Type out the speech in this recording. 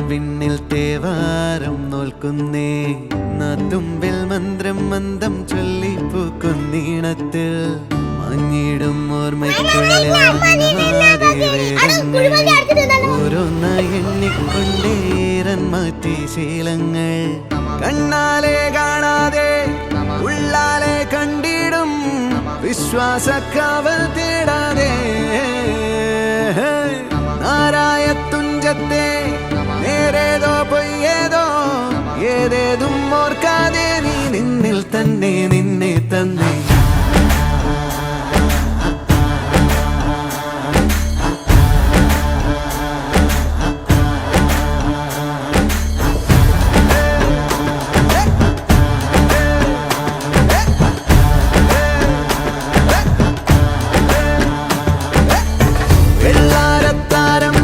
വിണ്ണിൽ തേവാരം നോൽക്കുന്നേ നാത്തുമ്പിൽ മന്ത്രം മന്ദം ചൊല്ലിപ്പൂക്കുന്നീണത്തിൽ മഞ്ഞിടും ഓർമ്മയ്ക്കുള്ളിൽ ഓരോന്നായി എണ്ണിക്കൊണ്ടേരൻ മാറ്റി ശീലങ്ങൾ കണ്ണാലെ കാണാതെ ഉള്ളാലെ കണ്ടിടും വിശ്വാസക്കാവൽ തേടാതെ നാരായ തുഞ്ചത്തെ നേരേതോ പൊയ്യേതോ ഏതേതും ഓർക്കാതെ നീ നിന്നിൽ തന്നെ നിന്നെ